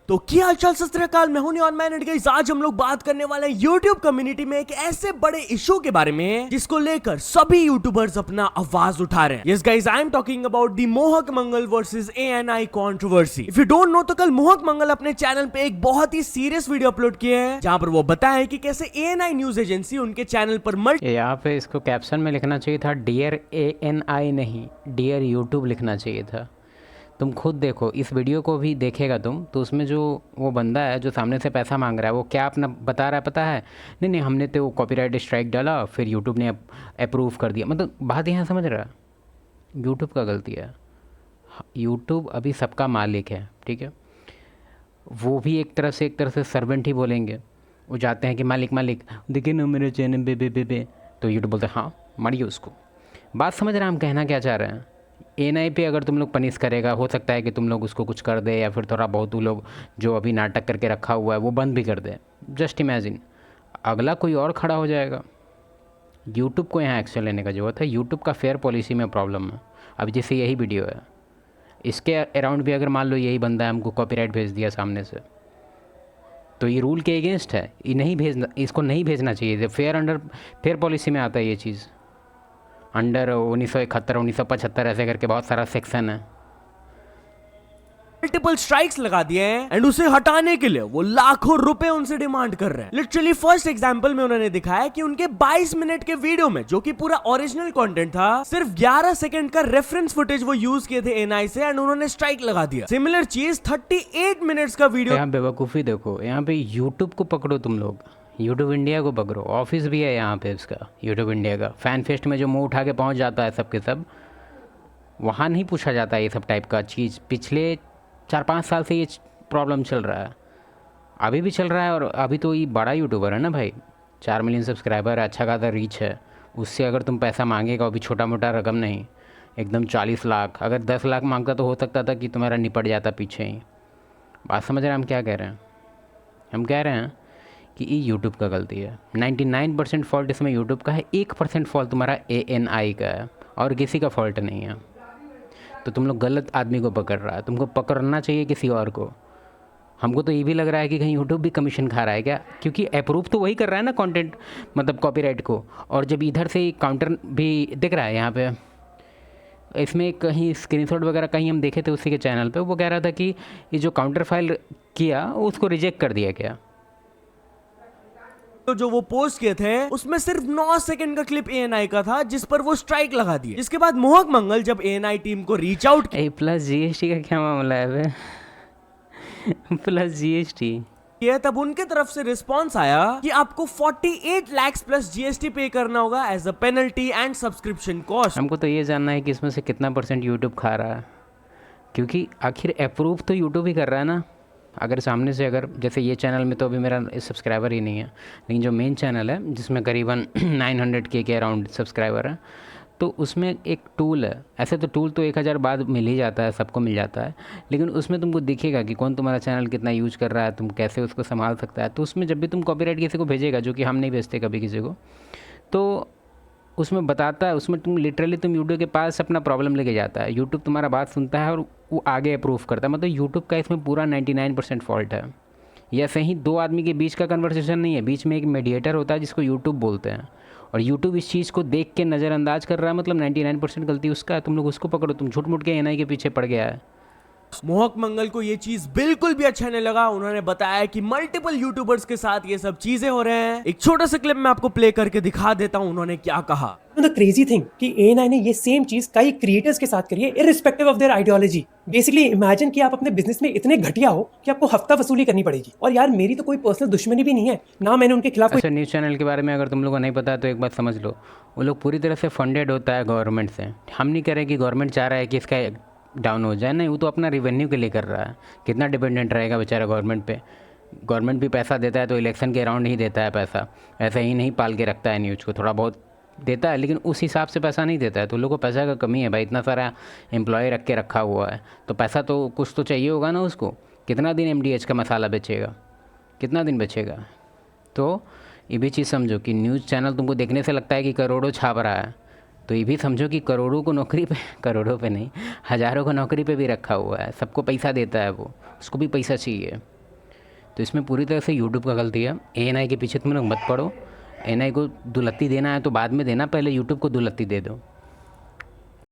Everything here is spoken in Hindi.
तो क्या हालचाल सत श्री अकाल, मैं हूं और मैन गाइस, आज हम लोग बात करने वाले हैं YouTube कम्युनिटी में एक ऐसे बड़े इशू के बारे में जिसको लेकर सभी यूट्यूबर्स अपना आवाज उठा रहे हैं। Yes guys, I am talking about the Mohak Mangal versus ANI controversy. If you don't know तो कल मोहक मंगल अपने चैनल पे एक बहुत ही सीरियस वीडियो अपलोड किए हैं जहां पर वो बताया कि कैसे ANI न्यूज एजेंसी उनके चैनल पर यहाँ पे इसको कैप्शन में लिखना चाहिए था डियर ANI, नहीं डियर यूट्यूब लिखना चाहिए था। तुम खुद देखो, इस वीडियो को भी देखेगा तुम तो उसमें जो वो बंदा है जो सामने से पैसा मांग रहा है वो क्या अपना बता रहा है पता है? नहीं नहीं, हमने तो कॉपीराइट स्ट्राइक डाला, फिर यूट्यूब ने अप्रूव कर दिया। मतलब बात यहाँ समझ रहा है, यूट्यूब का गलती है। यूट्यूब अभी सबका मालिक है, ठीक है। वो भी एक तरह से सर्वेंट ही बोलेंगे। वो जाते हैं कि मालिक मालिक देखिए ना मेरे चैनल बे, तो यूट्यूब बोलते हैं हाँ मारिए उसको। बात समझ रहे हैं हम कहना क्या चाह रहे हैं? ANI पे अगर तुम लोग पनिश करेगा, हो सकता है कि तुम लोग उसको कुछ कर दे, या फिर थोड़ा बहुत वो लोग जो अभी नाटक करके रखा हुआ है वो बंद भी कर दे। जस्ट इमेजिन अगला कोई और खड़ा हो जाएगा। यूट्यूब को यहाँ एक्शन लेने का ज़रूरत है। यूट्यूब का फेयर पॉलिसी में प्रॉब्लम है। अब जैसे यही वीडियो है, इसके अराउंड भी अगर मान लो यही बंदा है हमको कॉपीराइट भेज दिया सामने से, तो ये रूल के अगेंस्ट है। ये नहीं भेजना, इसको नहीं भेजना चाहिए। फेयर पॉलिसी में आता है ये चीज़। अंडर 1971 1975 ऐसे करके बहुत सारा सेक्शन है। मल्टीपल स्ट्राइक्स लगा दिए हैं एंड उसे हटाने के लिए वो लाखों रुपए उनसे डिमांड कर रहे हैं। लिटरली फर्स्ट एग्जांपल में उन्होंने दिखाया कि उनके 22 मिनट के वीडियो में, जो कि पूरा ओरिजिनल कंटेंट था, सिर्फ 11 सेकंड का रेफरेंस फुटेज वो यूज किए थे ANI से एंड उन्होंने स्ट्राइक लगा दिया। सिमिलर चीज 38 मिनट्स का वीडियो। यहाँ बेवकूफ़ी देखो, यहाँ पे यूट्यूब को पकड़ो तुम लोग, यूट्यूब इंडिया को पकड़ो। ऑफिस भी है यहाँ पे इसका, यूट्यूब इंडिया का। फैन फेस्ट में जो मुंह उठा के पहुँच जाता है सब के सब, वहाँ नहीं पूछा जाता ये सब टाइप का चीज़। पिछले 4-5 साल से ये प्रॉब्लम चल रहा है, अभी भी चल रहा है। और अभी तो ये बड़ा यूट्यूबर है ना भाई, 4 मिलियन सब्सक्राइबर है, अच्छा खासा रीच है। उससे अगर तुम पैसा मांगेगा, वो भी छोटा मोटा रकम नहीं, एकदम 40 लाख। अगर 10 लाख मांगता तो हो सकता था कि तुम्हारा निपट जाता पीछे ही। बात समझ रहे हैं हम क्या कह रहे हैं? हम कह रहे हैं कि ये यूट्यूब का गलती है। 99% फॉल्ट इसमें यूट्यूब का है, 1% फॉल्ट तुम्हारा ANI का है, और किसी का फॉल्ट नहीं है। तो तुम लोग गलत आदमी को पकड़ रहा है, तुमको पकड़ना चाहिए किसी और को। हमको तो ये भी लग रहा है कि कहीं यूट्यूब भी कमीशन खा रहा है क्या, क्योंकि अप्रूव तो वही कर रहा है ना कंटेंट, मतलब कॉपीराइट को। और जब इधर से काउंटर भी दिख रहा है यहाँ पे, इसमें कहीं स्क्रीनशॉट वगैरह कहीं हम देखे थे उसी के चैनल पे, वो कह रहा था कि ये जो काउंटर फाइल किया उसको रिजेक्ट कर दिया गया। तो जो वो पोस्ट किए थे उसमें सिर्फ 9 सेकंड का क्लिप ANI का था जिस पर वो स्ट्राइक लगा दिए। जिसके बाद मोहक मंगल जब ANI टीम को रीच आउट प्लस GST का क्या मामला है बे? प्लस GST किया, तब उनके तरफ से रिस्पांस आया कि आपको 48 लाख प्लस GST पे करना होगा as a penalty and subscription cost. हमको तो ये जानना है कि इसमें से कितना % यूट्यूब खा रहा है, क्योंकि आखिर अप्रूव तो यूट्यूब ही कर रहा है ना। अगर सामने से, अगर जैसे ये चैनल में तो अभी मेरा सब्सक्राइबर ही नहीं है, लेकिन जो मेन चैनल है जिसमें करीबन 900K के अराउंड सब्सक्राइबर है, तो उसमें एक टूल है। ऐसे तो टूल तो 1000 बाद मिल ही जाता है, सबको मिल जाता है, लेकिन उसमें तुमको दिखेगा कि कौन तुम्हारा चैनल कितना यूज कर रहा है, तुम कैसे उसको संभाल सकता है। तो उसमें जब भी तुम कॉपीराइट किसी को भेजेगा, जो कि हम नहीं भेजते कभी किसी को, तो उसमें बताता है, उसमें तुम लिटरली तुम यूट्यूब के पास अपना प्रॉब्लम लेके जाता है। यूट्यूब तुम्हारा बात सुनता है और वो आगे अप्रूव करता है। मतलब यूट्यूब का इसमें पूरा 99% फॉल्ट है। या सही दो आदमी के बीच का कन्वर्सेशन नहीं है, बीच में एक मीडिएटर होता है जिसको यूट्यूब बोलते हैं, और यूट्यूब इस चीज़ को देख के नज़रअंदाज कर रहा है। मतलब 99% गलती उसका है, तुम लोग उसको पकड़ो। तुम झूठ मूठ के ANI के पीछे पड़ गया है। मोहक मंगल को ये चीज बिल्कुल भी अच्छा नहीं लगा। उन्होंने बताया कि मल्टीपल यूट्यूबर्स के साथ ये सब चीजें हो रहे हैं। एक छोटा सा क्लिप मैं आपको प्ले करके दिखा देता हूं उन्होंने क्या कहा। द क्रेजी थिंग कि ANI ने ये सेम चीज कई क्रिएटर्स के साथ करी है, irrespective of their ideology. Basically imagine कि आप अपने बिजनेस में इतने घटिया हो कि आपको हफ्ता वसूली करनी पड़ेगी। और यार मेरी तो कोई पर्सनल दुश्मनी भी नहीं है ना, मैंने उनके खिलाफ अच्छा, न्यूज़ चैनल के बारे में अगर तुम लोगों को नहीं पता तो एक बात समझ लो, वो लोग पूरी तरह से फंडेड होता है गवर्नमेंट से। हम नहीं कह रहे कि गवर्नमेंट चाह रहा है कि इसका डाउन हो जाए, नहीं, वो तो अपना रेवेन्यू के लिए कर रहा है। कितना डिपेंडेंट रहेगा बेचारा गवर्नमेंट पे। गवर्नमेंट भी पैसा देता है तो इलेक्शन के अराउंड ही देता है पैसा, ऐसा ही नहीं पाल के रखता है न्यूज़ को। थोड़ा बहुत देता है लेकिन उस हिसाब से पैसा नहीं देता है। तो लोगों को पैसा का कमी है भाई, इतना सारा एम्प्लॉय रख के रखा हुआ है, तो पैसा तो कुछ तो चाहिए होगा ना उसको। कितना दिन MDH का मसाला बेचेगा, कितना दिन बेचेगा? तो ये भी चीज़ समझो कि न्यूज़ चैनल तुमको देखने से लगता है कि करोड़ों छाप रहा है, तो ये भी समझो कि करोड़ों को नौकरी पे, करोड़ों पे नहीं, हज़ारों को नौकरी पे भी रखा हुआ है। सबको पैसा देता है वो, उसको भी पैसा चाहिए। तो इसमें पूरी तरह से यूट्यूब का गलती है। ANI के पीछे तुम लोग मत पड़ो। ANI को दुलत्ती देना है तो बाद में देना, पहले यूट्यूब को दुलत्ती दे दो।